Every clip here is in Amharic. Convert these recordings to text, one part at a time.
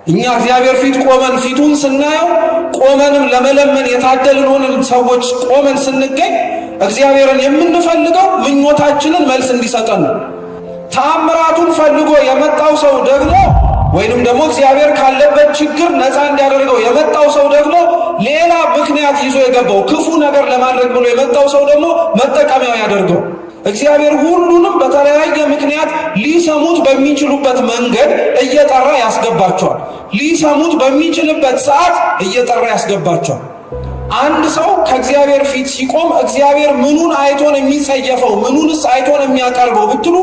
እኛ እግዚአብሔር ፊት ቆመን ፊቱን ስናየው ቆመንም ለመለመን የታደልን ሆነን ሰዎች ቆመን ስንገኝ እግዚአብሔርን የምንፈልገው ምኞታችንን መልስ እንዲሰጠን ነው። ተአምራቱን ፈልጎ የመጣው ሰው ደግሞ ወይንም ደግሞ እግዚአብሔር ካለበት ችግር ነፃ እንዲያደርገው የመጣው ሰው ደግሞ ሌላ ምክንያት ይዞ የገባው ክፉ ነገር ለማድረግ ብሎ የመጣው ሰው ደግሞ መጠቀሚያው ያደርገው። እግዚአብሔር ሁሉንም በተለያየ ምክንያት ሊሰሙት በሚችሉበት መንገድ እየጠራ ያስገባቸዋል። ሊሰሙት በሚችልበት ሰዓት እየጠራ ያስገባቸዋል። አንድ ሰው ከእግዚአብሔር ፊት ሲቆም እግዚአብሔር ምኑን አይቶን የሚጸየፈው ምኑንስ አይቶን የሚያቀርበው ብትሉ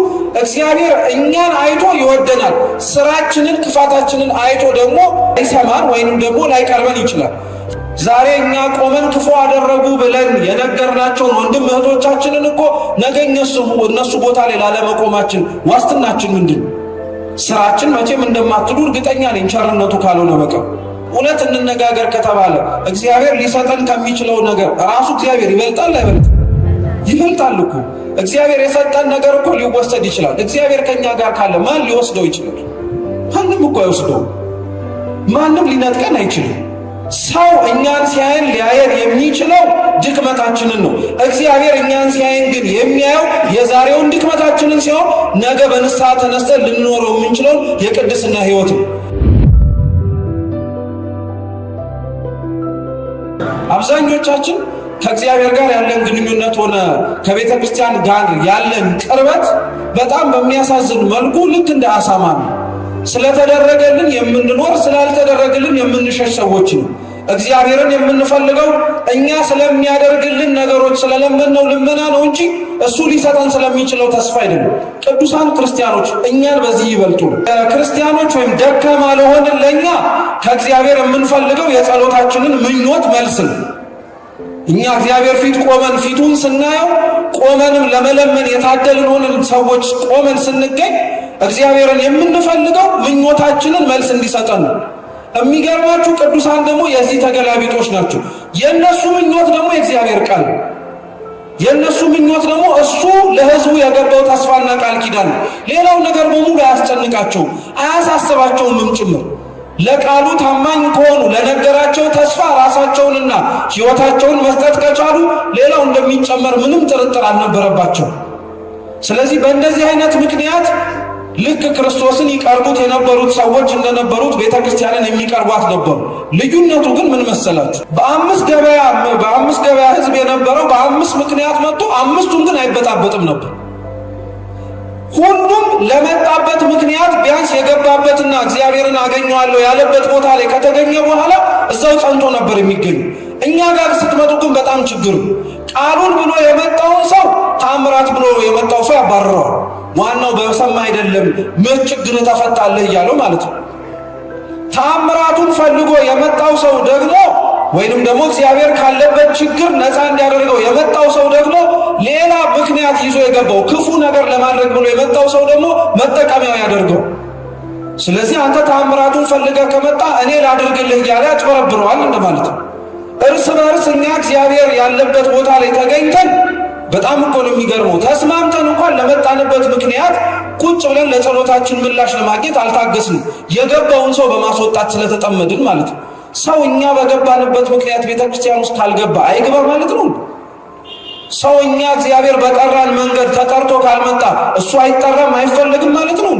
እግዚአብሔር እኛን አይቶ ይወደናል። ስራችንን ክፋታችንን አይቶ ደግሞ ላይሰማን ወይንም ደግሞ ላይቀርበን ይችላል። ዛሬ እኛ ቆመን ክፉ አደረጉ ብለን የነገርናቸውን ወንድም እህቶቻችንን እኮ ነገ እነሱ ቦታ ላይ ላለመቆማችን ዋስትናችን ምንድን? ስራችን መቼም እንደማትሉ እርግጠኛ ነኝ፣ ቸርነቱ ካልሆነ በቀር። እውነት እንነጋገር ከተባለ እግዚአብሔር ሊሰጠን ከሚችለው ነገር ራሱ እግዚአብሔር ይበልጣል አይበልጥም? ይበልጣል እኮ። እግዚአብሔር የሰጠን ነገር እኮ ሊወሰድ ይችላል። እግዚአብሔር ከኛ ጋር ካለ ማን ሊወስደው ይችላል? ማንም እኮ አይወስደው። ማንም ሊነጥቀን አይችልም። ሰው እኛን ሲያየን ሊያየን የሚችለው ድክመታችንን ነው። እግዚአብሔር እኛን ሲያየን ግን የሚያየው የዛሬውን ድክመታችንን ሲሆን ነገ በንስሐ ተነስተን ልንኖረው የምንችለው የቅድስና ሕይወት ነው። አብዛኞቻችን ከእግዚአብሔር ጋር ያለን ግንኙነት ሆነ ከቤተ ክርስቲያን ጋር ያለን ቅርበት በጣም በሚያሳዝን መልኩ ልክ እንደ አሳማ ነው። ስለተደረገልን የምንኖር ስላልተደረገልን የምንሸሽ ሰዎች ነው። እግዚአብሔርን የምንፈልገው እኛ ስለሚያደርግልን ነገሮች ስለለመነው ልመና ነው እንጂ እሱ ሊሰጠን ስለሚችለው ተስፋ አይደለም። ቅዱሳን ክርስቲያኖች እኛን በዚህ ይበልጡ። ክርስቲያኖች ወይም ደካማ ለሆንን ለእኛ ከእግዚአብሔር የምንፈልገው የጸሎታችንን ምኞት መልስ ነው። እኛ እግዚአብሔር ፊት ቆመን ፊቱን ስናየው ቆመንም ለመለመን የታደልን ሆነን ሰዎች ቆመን ስንገኝ እግዚአብሔርን የምንፈልገው ምኞታችንን መልስ እንዲሰጠን ነው። የሚገርማችሁ ቅዱሳን ደግሞ የዚህ ተገላቢጦች ናቸው። የነሱ ምኞት ደግሞ የእግዚአብሔር ቃል ነው። የነሱ ምኞት ደግሞ እሱ ለሕዝቡ የገባው ተስፋና ቃል ኪዳን ነው። ሌላው ነገር በሙሉ አያስጨንቃቸውም፣ አያሳስባቸውም ጭምር። ለቃሉ ታማኝ ከሆኑ ለነገራቸው ተስፋ ራሳቸውንና ሕይወታቸውን መስጠት ከቻሉ ሌላው እንደሚጨመር ምንም ጥርጥር አልነበረባቸው። ስለዚህ በእንደዚህ አይነት ምክንያት ልክ ክርስቶስን ይቀርቡት የነበሩት ሰዎች እንደነበሩት ቤተክርስቲያንን የሚቀርቧት ነበሩ። ልዩነቱ ግን ምን መሰላችሁ? በአምስት ገበያ ሕዝብ የነበረው በአምስት ምክንያት መጥቶ አምስቱን ግን አይበጣበጥም ነበር። ሁሉም ለመጣበት ምክንያት ቢያንስ የገባበትና እግዚአብሔርን አገኘዋለሁ ያለበት ቦታ ላይ ከተገኘ በኋላ እዛው ጸንቶ ነበር የሚገኙ። እኛ ጋር ስትመጡ ግን በጣም ችግሩ ቃሉን ብሎ የመጣውን ሰው ታምራት ብሎ የመጣው ሰው ያባርረዋል። ዋናው በሰማ አይደለም ምን ችግር ተፈታለህ እያለው ማለት ነው። ታምራቱን ፈልጎ የመጣው ሰው ደግሞ ወይንም ደግሞ እግዚአብሔር ካለበት ችግር ነፃ እንዲያደርገው የመጣው ሰው ደግሞ ሌላ ምክንያት ይዞ የገባው ክፉ ነገር ለማድረግ ብሎ የመጣው ሰው ደግሞ መጠቀሚያው ያደርገው። ስለዚህ አንተ ታምራቱን ፈልገህ ከመጣ እኔ ላድርግልህ እያለ ያጭበረብረዋል እንደማለት ነው። እርስ በርስ እኛ እግዚአብሔር ያለበት ቦታ ላይ ተገኝተን በጣም እኮ ነው የሚገርመው። ተስማምተን እንኳን ለመጣንበት ምክንያት ቁጭ ብለን ለጸሎታችን ምላሽ ለማግኘት አልታገስንም። የገባውን ሰው በማስወጣት ስለተጠመድን ማለት ነው። ሰው እኛ በገባንበት ምክንያት ቤተክርስቲያን ውስጥ ካልገባ አይገባ ማለት ነው። ሰው እኛ እግዚአብሔር በጠራን መንገድ ተጠርቶ ካልመጣ እሱ አይጠራም አይፈልግም ማለት ነው።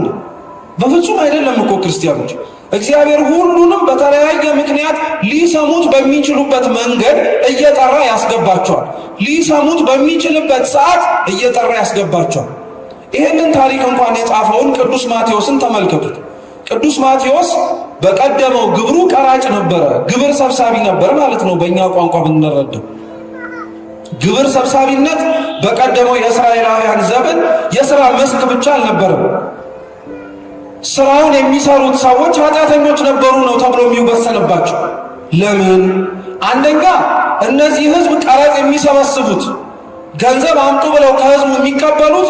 በፍጹም አይደለም እኮ ክርስቲያኖች። እግዚአብሔር ሁሉንም በተለያየ ምክንያት ሊሰሙት በሚችሉበት መንገድ እየጠራ ያስገባቸዋል። ሊሰሙት በሚችልበት ሰዓት እየጠራ ያስገባቸዋል። ይህንን ታሪክ እንኳን የጻፈውን ቅዱስ ማቴዎስን ተመልከቱት። ቅዱስ ማቴዎስ በቀደመው ግብሩ ቀራጭ ነበረ፣ ግብር ሰብሳቢ ነበር ማለት ነው። በእኛ ቋንቋ ብንረዳው ግብር ሰብሳቢነት በቀደመው የእስራኤላውያን ዘመን የሥራ መስክ ብቻ አልነበረም። ስራውን የሚሰሩት ሰዎች ኃጢአተኞች ነበሩ ነው ተብሎ የሚወሰንባቸው። ለምን? አንደኛ እነዚህ ሕዝብ ቀረጥ የሚሰበስቡት ገንዘብ አምጡ ብለው ከሕዝቡ የሚቀበሉት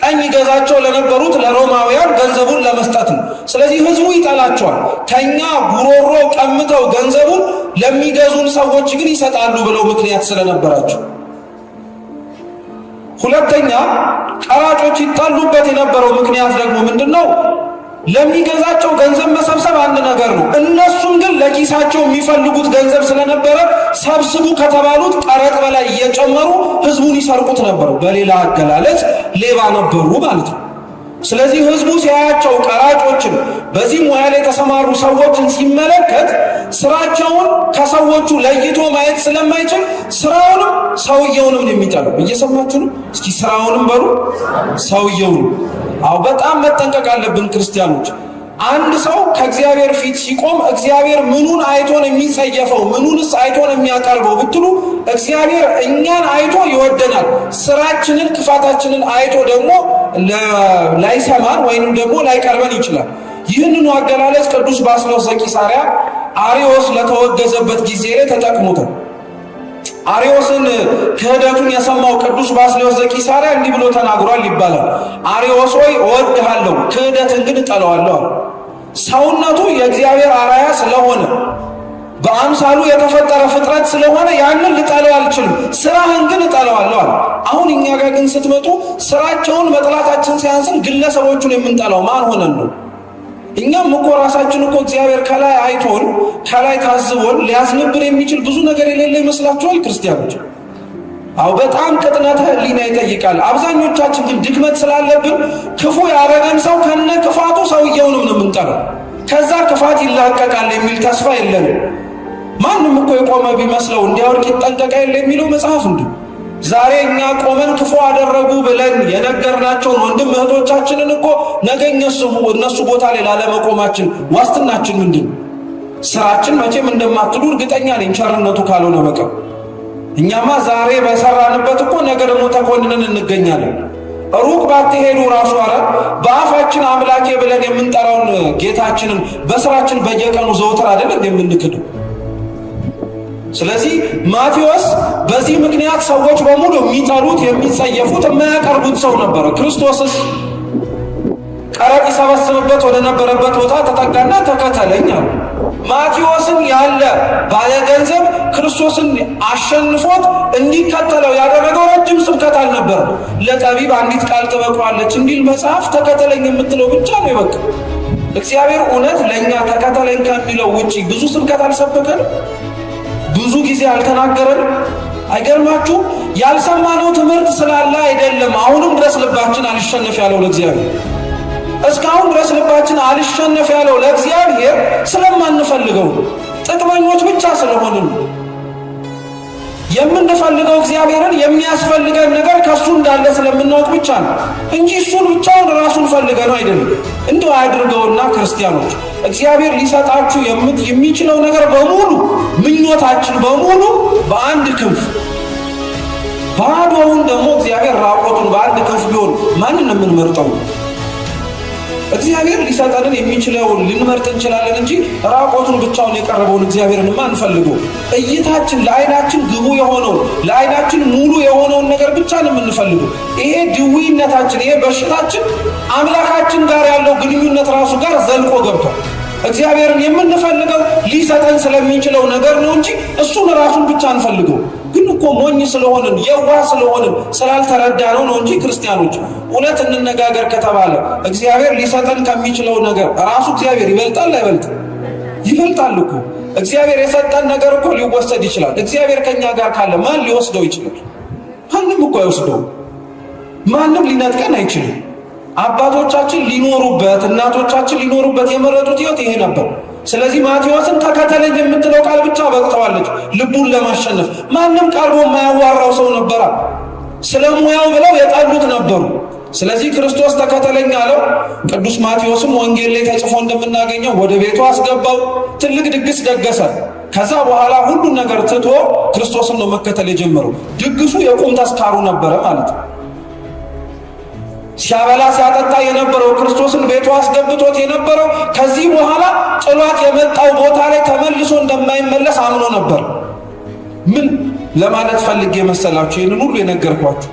ቀኝ ገዛቸው ለነበሩት ለሮማውያን ገንዘቡን ለመስጠት ነው። ስለዚህ ሕዝቡ ይጠላቸዋል። ከኛ ጉሮሮ ቀምተው ገንዘቡን ለሚገዙን ሰዎች ግን ይሰጣሉ ብለው ምክንያት ስለነበራቸው። ሁለተኛ ቀራጮች ይጣሉበት የነበረው ምክንያት ደግሞ ምንድነው? ለሚገዛቸው ገንዘብ መሰብሰብ አንድ ነገር ነው። እነሱም ግን ለኪሳቸው የሚፈልጉት ገንዘብ ስለነበረ ሰብስቡ ከተባሉት ቀረጥ በላይ እየጨመሩ ህዝቡን ይሰርቁት ነበር። በሌላ አገላለጽ ሌባ ነበሩ ማለት ነው። ስለዚህ ህዝቡ ሲያያቸው ቀራጮችን፣ በዚህ ሙያ ላይ የተሰማሩ ሰዎችን ሲመለከት ስራቸውን ከሰዎቹ ለይቶ ማየት ስለማይችል ስራውንም ሰውየውንም ነው የሚጠላው። እየሰማችሁ ነው? እስኪ ስራውንም በሉ ሰውየውንም። አዎ በጣም መጠንቀቅ አለብን ክርስቲያኖች። አንድ ሰው ከእግዚአብሔር ፊት ሲቆም እግዚአብሔር ምኑን አይቶን የሚጸየፈው ምኑንስ አይቶን የሚያቀርበው ብትሉ እግዚአብሔር እኛን አይቶ ይወደናል። ስራችንን ክፋታችንን አይቶ ደግሞ ላይሰማን ወይንም ደግሞ ላይቀርበን ይችላል። ይህንኑ አገላለጽ ቅዱስ ባስልዮስ ዘቂሳርያ አርዮስ ለተወገዘበት ጊዜ ላይ ተጠቅሞታል። አርዮስን ክህደቱን የሰማው ቅዱስ ባስልዮስ ዘቂሳርያ እንዲህ ብሎ ተናግሯል ይባላል። አርዮስ ሆይ እወድሃለሁ፣ ክህደትን ግን እጠላዋለሁ። ሰውነቱ የእግዚአብሔር አርአያ ስለሆነ በአምሳሉ የተፈጠረ ፍጥረት ስለሆነ ያንን ልጠላው አልችልም፣ ስራህን ግን እጠላዋለሁ። አሁን እኛ ጋር ግን ስትመጡ ስራቸውን መጥላታችን ሲያንስን ግለሰቦቹን የምንጠላው ማን ሆነን ነው? እኛም እኮ ራሳችን እኮ እግዚአብሔር ከላይ አይቶን ከላይ ታዝቦን ሊያዝንብን የሚችል ብዙ ነገር የሌለ ይመስላችኋል ክርስቲያኖች? አው በጣም ቅጥነተ ሕሊና ይጠይቃል። አብዛኞቻችን ግን ድክመት ስላለብን ክፉ ያረገን ሰው ከነ ክፋቱ ሰውየውንም ነው የምንጠላው። ከዛ ክፋት ይላቀቃል የሚል ተስፋ የለንም። ማንም እኮ የቆመ ቢመስለው እንዲያወርቅ ይጠንቀቃ የለ የሚለው መጽሐፍ እንዲሁ ዛሬ እኛ ቆመን ክፉ አደረጉ ብለን የነገርናቸውን ወንድም እህቶቻችንን እኮ ነገ እነሱ ቦታ ላይ ላለመቆማችን ዋስትናችን ምንድን? ስራችን መቼም እንደማትሉ እርግጠኛ ነኝ፣ ቸርነቱ ካልሆነ በቀር። እኛማ ዛሬ በሰራንበት እኮ ነገ ደግሞ ተኮንነን እንገኛለን። ሩቅ ባትሄዱ ራሱ አረ በአፋችን አምላኬ ብለን የምንጠራውን ጌታችንን በስራችን በየቀኑ ዘውትር አይደለም የምንክደው። ስለዚህ ማቴዎስ በዚህ ምክንያት ሰዎች በሙሉ የሚጠሉት የሚጸየፉት የማያቀርቡት ሰው ነበረ። ክርስቶስስ ቀረጥ ይሰበስብበት ወደ ነበረበት ቦታ ተጠጋና ተከተለኝ አለ። ማቴዎስን ያለ ባለገንዘብ ክርስቶስን አሸንፎት እንዲከተለው ያደረገው ረጅም ስብከት አልነበረም። ለጠቢብ አንዲት ቃል ትበቃዋለች እንዲል መጽሐፍ ተከተለኝ የምትለው ብቻ ነው ይበቃ። እግዚአብሔር እውነት ለእኛ ተከተለኝ ከሚለው ውጪ ብዙ ስብከት አልሰበከንም፣ ብዙ ጊዜ አልተናገረን። አይገርማችሁ? ያልሰማነው ትምህርት ስላለ አይደለም አሁንም ድረስ ልባችን አልሸነፍ ያለው ለእግዚአብሔር። እስካሁን ድረስ ልባችን አልሸነፍ ያለው ለእግዚአብሔር ስለማንፈልገው ጥቅመኞች ብቻ ስለሆንን የምንፈልገው እግዚአብሔርን የሚያስፈልገን ነገር ከሱ እንዳለ ስለምናውቅ ብቻ ነው እንጂ እሱን ብቻውን ራሱን ፈልገን አይደለም። እንደው አያድርገውና ክርስቲያኖች እግዚአብሔር ሊሰጣችሁ የሚችለው ነገር በሙሉ ምኞታችን በሙሉ በአንድ ክንፍ ባዶውን ደግሞ እግዚአብሔር ራቆቱን በአንድ ክንፍ ቢሆን ማንን የምንመርጠው? እግዚአብሔር ሊሰጠንን የሚችለውን ልንመርጥ እንችላለን እንጂ ራቆቱን ብቻውን የቀረበውን እግዚአብሔርንማ አንፈልገው። እይታችን ለዓይናችን ግቡ የሆነውን ለዓይናችን ሙሉ የሆነውን ነገር ብቻ ነው የምንፈልገው። ይሄ ድዊነታችን፣ ይሄ በሽታችን አምላካችን ጋር ያለው ግንኙነት ራሱ ጋር ዘልቆ ገብቷል። እግዚአብሔርን የምንፈልገው ሊሰጠን ስለሚችለው ነገር ነው እንጂ እሱን ራሱን ብቻ አንፈልገው። ግን እኮ ሞኝ ስለሆንን የዋህ ስለሆንን ስላልተረዳ ነው እንጂ ክርስቲያኖች እውነት እንነጋገር ከተባለ እግዚአብሔር ሊሰጠን ከሚችለው ነገር ራሱ እግዚአብሔር ይበልጣል አይበልጥም? ይበልጣል እኮ። እግዚአብሔር የሰጠን ነገር እኮ ሊወሰድ ይችላል። እግዚአብሔር ከኛ ጋር ካለ ማን ሊወስደው ይችላል? ማንም እኮ አይወስደው። ማንም ሊነጥቀን አይችልም። አባቶቻችን ሊኖሩበት እናቶቻችን ሊኖሩበት የመረጡት ሕይወት ይሄ ነበር። ስለዚህ ማቴዎስን ተከተለኝ የምትለው ቃል ብቻ በቅተዋለች ልቡን ለማሸነፍ። ማንም ቀርቦ የማያዋራው ሰው ነበራ። ስለ ሙያው ብለው የጠሉት ነበሩ። ስለዚህ ክርስቶስ ተከተለኝ አለው። ቅዱስ ማቴዎስም ወንጌል ላይ ተጽፎ እንደምናገኘው ወደ ቤቱ አስገባው። ትልቅ ድግስ ደገሰ። ከዛ በኋላ ሁሉን ነገር ትቶ ክርስቶስን ነው መከተል የጀመረው። ድግሱ የቁም ተስካሩ ነበረ ማለት ነው። ሲያበላ ሲያጠጣ የነበረው ክርስቶስን ቤቱ አስገብቶት የነበረው ከዚህ በኋላ ጥሏት የመጣው ቦታ ላይ ተመልሶ እንደማይመለስ አምኖ ነበር። ምን ለማለት ፈልጌ መሰላችሁ ይህንን ሁሉ የነገርኳችሁ?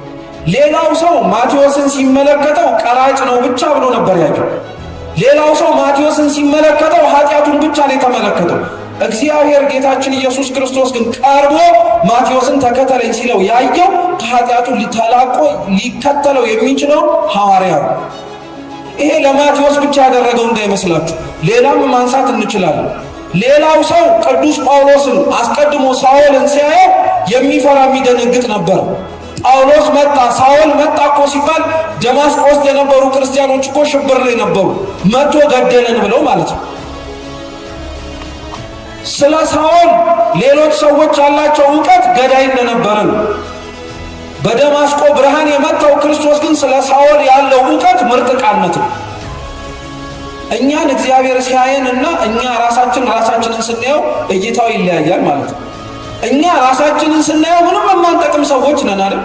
ሌላው ሰው ማቴዎስን ሲመለከተው ቀራጭ ነው ብቻ ብሎ ነበር ያየው። ሌላው ሰው ማቴዎስን ሲመለከተው ኃጢአቱን ብቻ ነው የተመለከተው። እግዚአብሔር ጌታችን ኢየሱስ ክርስቶስ ግን ቀርቦ ማቴዎስን ተከተለኝ ሲለው ያየው ከኃጢአቱ ተላቆ ሊከተለው የሚችለው ሐዋርያ ነው። ይሄ ለማቴዎስ ብቻ ያደረገው እንዳይመስላችሁ፣ ሌላም ማንሳት እንችላለን። ሌላው ሰው ቅዱስ ጳውሎስን አስቀድሞ ሳኦልን ሲያየው የሚፈራ የሚደነግጥ ነበር። ጳውሎስ መጣ ሳኦል መጣ እኮ ሲባል ደማስቆ ውስጥ የነበሩ ክርስቲያኖች እኮ ሽብር ላይ ነበሩ፣ መጥቶ ገደለን ብለው ማለት ነው። ስለ ሳኦል ሌሎች ሰዎች ያላቸው እውቀት ገዳይ እንደነበረ ነው። በደማስቆ ብርሃን የመጣው ክርስቶስ ግን ስለ ሳኦል ያለው እውቀት ምርጥቃነት ነው። እኛን እግዚአብሔር ሲያየንና እኛ ራሳችንን ስናየው እይታው ይለያያል ማለት ነው። እኛ ራሳችንን ስናየው ምንም የማንጠቅም ሰዎች ነን አይደል?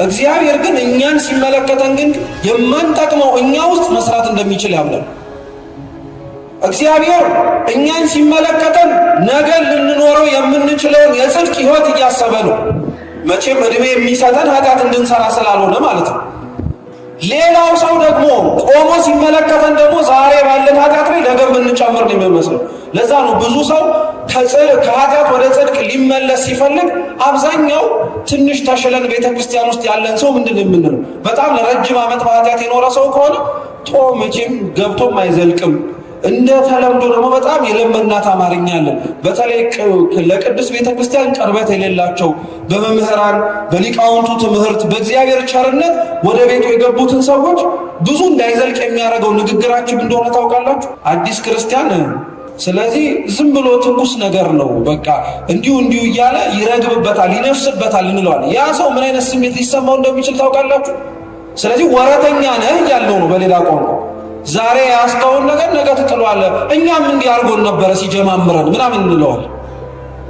እግዚአብሔር ግን እኛን ሲመለከተን ግን የማንጠቅመው እኛ ውስጥ መስራት እንደሚችል ያምናል። እግዚአብሔር እኛን ሲመለከተን ነገ ልንኖረው የምንችለውን የጽድቅ ሕይወት እያሰበ ነው። መቼም እድሜ የሚሰጠን ኃጢአት እንድንሰራ ስላልሆነ ማለት ነው። ሌላው ሰው ደግሞ ቆሞ ሲመለከተን ደግሞ ዛሬ ባለን ኃጢአት ላይ ነገ የምንጨምር ነው የሚመስለው። ለዛ ነው ብዙ ሰው ከኃጢአት ወደ ጽድቅ ሊመለስ ሲፈልግ አብዛኛው ትንሽ ተሽለን ቤተክርስቲያን ውስጥ ያለን ሰው ምንድን ነው የምንለው? በጣም ለረጅም ዓመት በኃጢአት የኖረ ሰው ከሆነ መቼም ገብቶም አይዘልቅም። እንደ ተለምዶ ደግሞ በጣም የለመናት አማርኛ አለን። በተለይ ለቅዱስ ቤተክርስቲያን ቅርበት የሌላቸው በመምህራን በሊቃውንቱ ትምህርት በእግዚአብሔር ቸርነት ወደ ቤቱ የገቡትን ሰዎች ብዙ እንዳይዘልቅ የሚያደርገው ንግግራችን እንደሆነ ታውቃላችሁ። አዲስ ክርስቲያን ስለዚህ ዝም ብሎ ትኩስ ነገር ነው በቃ እንዲሁ እያለ ይረግብበታል ይነፍስበታል እንለዋለን። ያ ሰው ምን አይነት ስሜት ሊሰማው እንደሚችል ታውቃላችሁ። ስለዚህ ወረተኛ ነህ ያለው ነው በሌላ ቋንቋ። ዛሬ ያስተውን ነገር ነገ ትጥለዋለህ። እኛም እንዲህ አድርጎን ነበረ ሲጀማምረን ምናምን እንለዋለን።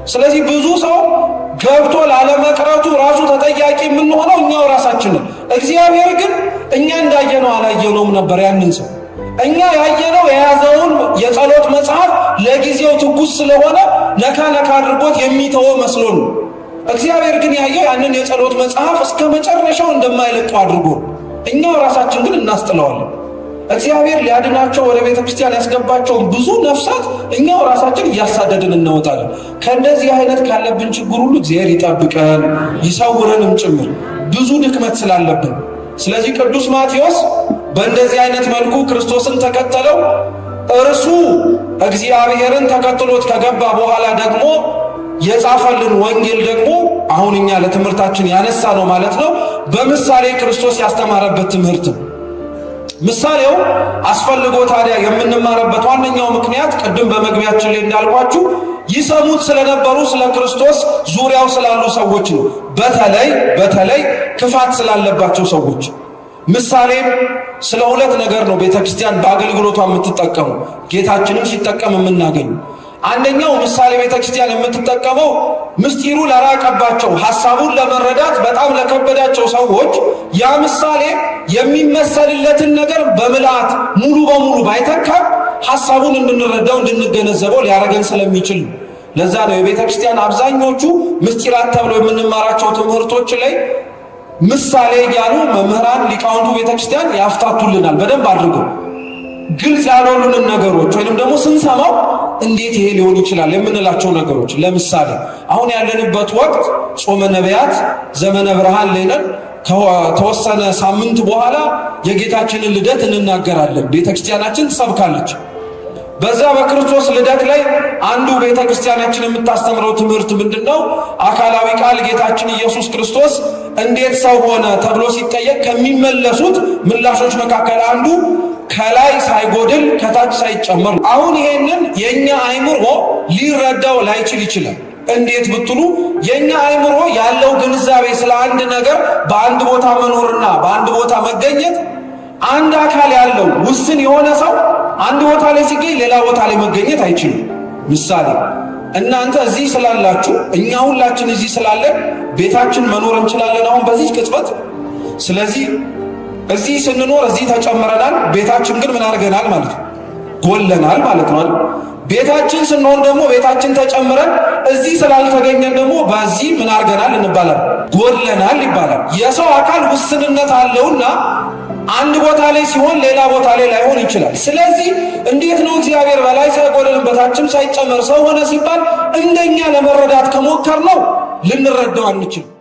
ስለዚህ ብዙ ሰው ገብቶ ላለመቅረቱ ራሱ ተጠያቂ የምንሆነው እኛው ራሳችንን። እግዚአብሔር ግን እኛ እንዳየነው አላየነውም ነበር ያንን ሰው። እኛ ያየነው የያዘውን የጸሎት መጽሐፍ ለጊዜው ትኩስ ስለሆነ ነካ አድርጎት የሚተወው መስሎ ነው። እግዚአብሔር ግን ያየው ያንን የጸሎት መጽሐፍ እስከ መጨረሻው እንደማይለቀው አድርጎ፣ እኛው ራሳችን ግን እናስጥለዋለን። እግዚአብሔር ሊያድናቸው ወደ ቤተ ክርስቲያን ያስገባቸውን ብዙ ነፍሳት እኛው ራሳችን እያሳደድን እናወጣለን። ከእንደዚህ አይነት ካለብን ችግር ሁሉ እግዚአብሔር ይጠብቀን ይሰውረንም ጭምር ብዙ ድክመት ስላለብን። ስለዚህ ቅዱስ ማቴዎስ በእንደዚህ አይነት መልኩ ክርስቶስን ተከተለው። እርሱ እግዚአብሔርን ተከትሎት ከገባ በኋላ ደግሞ የጻፈልን ወንጌል ደግሞ አሁን እኛ ለትምህርታችን ያነሳ ነው ማለት ነው። በምሳሌ ክርስቶስ ያስተማረበት ትምህርት ነው። ምሳሌው አስፈልጎ ታዲያ የምንማርበት ዋነኛው ምክንያት ቅድም በመግቢያችን ላይ እንዳልኳችሁ ይሰሙት ስለነበሩ ስለ ክርስቶስ ዙሪያው ስላሉ ሰዎች ነው። በተለይ ክፋት ስላለባቸው ሰዎች። ምሳሌም ስለ ሁለት ነገር ነው ቤተክርስቲያን በአገልግሎቷ የምትጠቀሙ ጌታችንም ሲጠቀም የምናገኙ። አንደኛው ምሳሌ ቤተክርስቲያን የምትጠቀመው ምስጢሩ ለራቀባቸው ሐሳቡን ለመረዳት በጣም ለከበዳቸው ሰዎች ያ ምሳሌ የሚመሰልለትን ነገር በምልአት ሙሉ በሙሉ ባይተካም ሐሳቡን እንድንረዳው እንድንገነዘበው ሊያረገን ስለሚችል ለዛ ነው የቤተክርስቲያን አብዛኞቹ ምስጢራት ተብለው የምንማራቸው ትምህርቶች ላይ ምሳሌ ያሉ መምህራን ሊቃውንቱ ቤተክርስቲያን ያፍታቱልናል በደንብ አድርገው ግልጽ ያልሆኑንን ነገሮች ወይንም ደግሞ ስንሰማው እንዴት ይሄ ሊሆን ይችላል የምንላቸው ነገሮች። ለምሳሌ አሁን ያለንበት ወቅት ጾመ ነቢያት ዘመነ ብርሃን ላይ ነን። ከተወሰነ ሳምንት በኋላ የጌታችንን ልደት እንናገራለን። ቤተክርስቲያናችን ትሰብካለች። በዛ በክርስቶስ ልደት ላይ አንዱ ቤተክርስቲያናችን የምታስተምረው ትምህርት ምንድነው? አካላዊ ቃል ጌታችን ኢየሱስ ክርስቶስ እንዴት ሰው ሆነ ተብሎ ሲጠየቅ ከሚመለሱት ምላሾች መካከል አንዱ ከላይ ሳይጎድል ከታች ሳይጨመር። አሁን ይሄንን የኛ አእምሮ ሊረዳው ላይችል ይችላል። እንዴት ብትሉ የኛ አእምሮ ያለው ግንዛቤ ስለ አንድ ነገር በአንድ ቦታ መኖርና በአንድ ቦታ መገኘት፣ አንድ አካል ያለው ውስን የሆነ ሰው አንድ ቦታ ላይ ሲገኝ ሌላ ቦታ ላይ መገኘት አይችልም። ምሳሌ እናንተ እዚህ ስላላችሁ እኛ ሁላችን እዚህ ስላለን ቤታችን መኖር እንችላለን አሁን በዚህ ቅጽበት። ስለዚህ እዚህ ስንኖር እዚህ ተጨምረናል። ቤታችን ግን ምን አድርገናል ማለት ነው? ጎለናል ማለት ነው። ቤታችን ስንሆን ደግሞ ቤታችን ተጨምረን እዚህ ስላልተገኘን ደግሞ በዚህ ምን አድርገናል እንባላለን? ጎለናል ይባላል። የሰው አካል ውስንነት አለውና አንድ ቦታ ላይ ሲሆን ሌላ ቦታ ላይ ላይሆን ይችላል። ስለዚህ እንዴት ነው እግዚአብሔር በላይ ሳይጎድል በታችም ሳይጨመር ሰው ሆነ ሲባል እንደኛ ለመረዳት ከሞከር ነው ልንረዳው አንችልም።